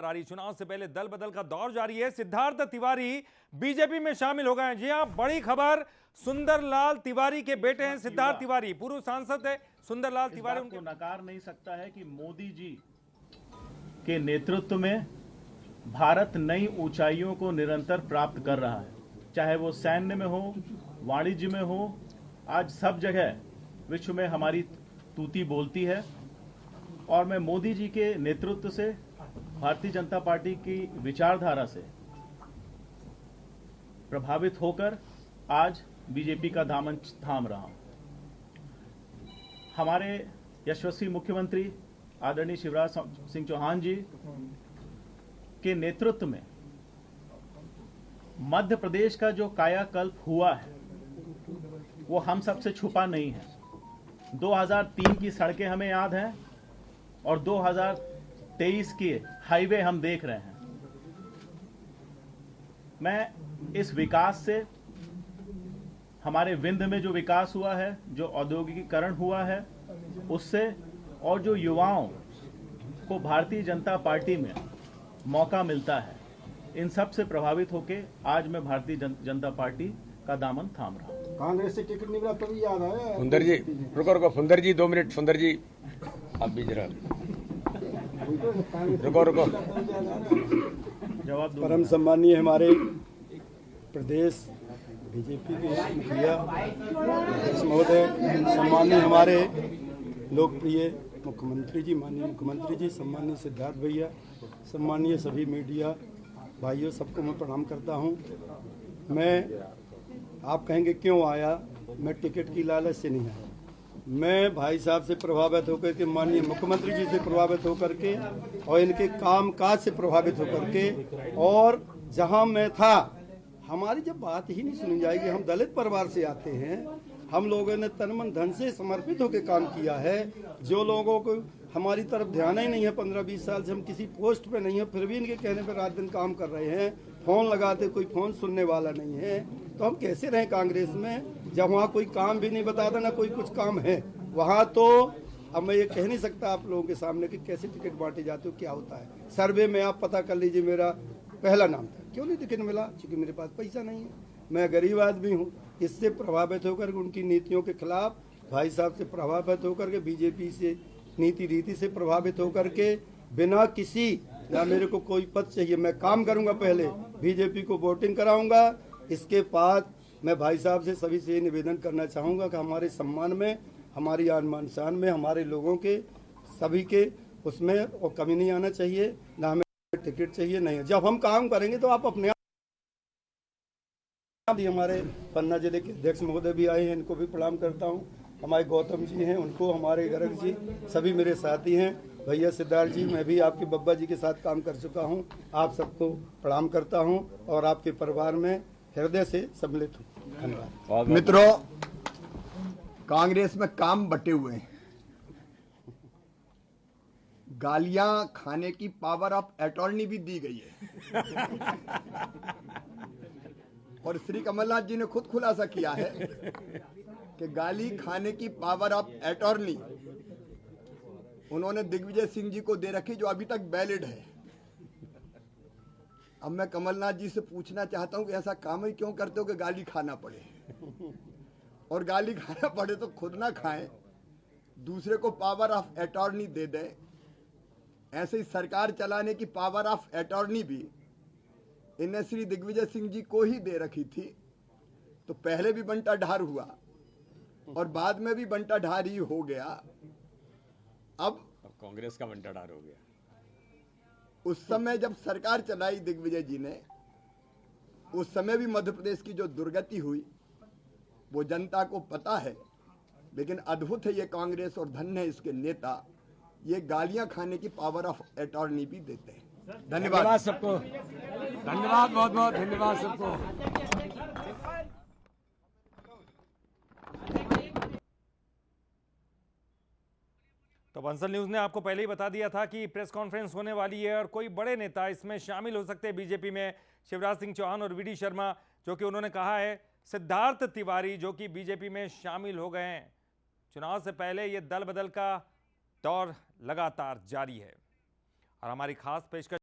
चुनाव से पहले दल बदल का दौर जारी है। सिद्धार्थ तिवारी बीजेपी में शामिल हो गए हैं। जी हां, बड़ी खबर, सुंदरलाल तिवारी के बेटे हैं सिद्धार्थ तिवारी, पूर्व सांसद है सुंदरलाल तिवारी। उनको नकार नहीं सकता है कि मोदी जी के नेतृत्व में भारत नई ऊंचाइयों को निरंतर प्राप्त कर रहा है, चाहे वो सैन्य में हो, वाणिज्य में हो। आज सब जगह विश्व में हमारी तूती बोलती है और मैं मोदी जी के नेतृत्व से, भारतीय जनता पार्टी की विचारधारा से प्रभावित होकर आज बीजेपी का दामन थाम रहा हूं। हमारे यशस्वी मुख्यमंत्री आदरणीय शिवराज सिंह चौहान जी के नेतृत्व में मध्य प्रदेश का जो कायाकल्प हुआ है वो हम सबसे छुपा नहीं है। 2003 की सड़कें हमें याद हैं और 2023 के हाईवे हम देख रहे हैं। मैं इस विकास से, हमारे विंध्य में जो विकास हुआ है, जो औद्योगिकीकरण हुआ है उससे, और जो युवाओं को भारतीय जनता पार्टी में मौका मिलता है, इन सब से प्रभावित होकर आज मैं भारतीय जनता पार्टी का दामन थाम रहा हूं। कांग्रेस से टिकट निकला तभी याद आया। फुंदर जी रुको, फुंदर जी 2 मिनट। फुंदर जी आप भी जरा रुको। जवाब दो। परम सम्मानीय हमारे प्रदेश बीजेपी के मुखिया महोदय, सम्मानीय हमारे लोकप्रिय मुख्यमंत्री जी, माननीय मुख्यमंत्री जी, सम्मानीय सिद्धार्थ भैया, सम्मानीय सभी मीडिया भाइयों, सबको मैं प्रणाम करता हूं। मैं, आप कहेंगे क्यों आया, मैं टिकट की लालच से नहीं आया। मैं भाई साहब से प्रभावित होकर के, माननीय मुख्यमंत्री जी से प्रभावित होकर के और इनके कामकाज से प्रभावित होकर के, और जहां मैं था, हमारी जब बात ही नहीं सुनी जाएगी। हम दलित परिवार से आते हैं, हम लोगों ने तन मन धन से समर्पित होकर काम किया है। जो लोगों को हमारी तरफ ध्यान ही नहीं है, 15-20 साल से हम किसी पोस्ट पे नहीं है, फिर भी इनके कहने पर रात दिन काम कर रहे हैं। फोन लगाते, कोई फोन सुनने वाला नहीं है, तो हम कैसे रहें कांग्रेस में, जब वहाँ कोई काम भी नहीं बताता, ना कोई कुछ काम है वहाँ। तो अब मैं ये कह नहीं सकता आप लोगों के सामने कि कैसे टिकट बांटे जाते हो, क्या होता है। सर्वे में आप पता कर लीजिए, मेरा पहला नाम था। क्यों नहीं टिकट मिला? क्योंकि मेरे पास पैसा नहीं है, मैं गरीब आदमी हूँ। इससे प्रभावित होकर, उनकी नीतियों के खिलाफ भाई साहब से प्रभावित होकर के, बीजेपी से नीति रीति से प्रभावित होकर के, बिना किसी, ना मेरे को कोई पद चाहिए, मैं काम करूंगा, पहले बीजेपी को वोटिंग कराऊंगा। इसके बाद मैं भाई साहब से, सभी से निवेदन करना चाहूंगा कि हमारे सम्मान में, हमारी आन शान में, हमारे लोगों के, सभी के उसमें और कमी नहीं आना चाहिए, ना हमें टिकट चाहिए। नहीं, जब हम काम करेंगे तो आप अपने आप। हमारे पन्ना जिले के अध्यक्ष महोदय भी आए हैं, इनको भी प्रणाम करता हूं। हमारे गौतम जी हैं, उनको, हमारे गर्ग जी, सभी मेरे साथी हैं। भैया सिद्धार्थ जी, मैं भी आपके बब्बा जी के साथ काम कर चुका हूं। आप सबको प्रणाम करता हूं और आपके परिवार में हृदय से सम्मिलित हूं। धन्यवाद। मित्रों, कांग्रेस में काम बटे हुए हैं। गालियां खाने की पावर ऑफ अटॉर्नी भी दी गई है और श्री कमलनाथ जी ने खुद खुलासा किया है कि गाली खाने की पावर ऑफ अटॉर्नी उन्होंने दिग्विजय सिंह जी को दे रखी, जो अभी तक वैलिड है। अब मैं कमलनाथ जी से पूछना चाहता हूं कि ऐसा काम ही क्यों करते हो कि गाली खाना पड़े, और गाली खाना पड़े तो खुद ना खाएं, दूसरे को पावर ऑफ अटॉर्नी दे दें। ऐसे ही सरकार चलाने की पावर ऑफ अटॉर्नी भी इन्हें श्री दिग्विजय सिंह जी को ही दे रखी थी। तो पहले भी बंटा ढार हुआ और बाद में भी बंटा ढार ही हो गया। अब कांग्रेस का बंटा ढार हो गया। उस समय जब सरकार चलाई दिग्विजय जी ने, उस समय भी मध्य प्रदेश की जो दुर्गति हुई वो जनता को पता है। लेकिन अद्भुत है ये कांग्रेस, और धन्य है इसके नेता, ये गालियां खाने की पावर ऑफ अटॉर्नी भी देते हैं। धन्यवाद सबको, धन्यवाद, बहुत बहुत धन्यवाद सबको। तो बंसल न्यूज ने आपको पहले ही बता दिया था कि प्रेस कॉन्फ्रेंस होने वाली है और कोई बड़े नेता इसमें शामिल हो सकते हैं बीजेपी में, शिवराज सिंह चौहान और वीडी शर्मा, जो कि उन्होंने कहा है। सिद्धार्थ तिवारी जो कि बीजेपी में शामिल हो गए हैं। चुनाव से पहले ये दल बदल का दौर लगातार जारी है और हमारी खास पेशकश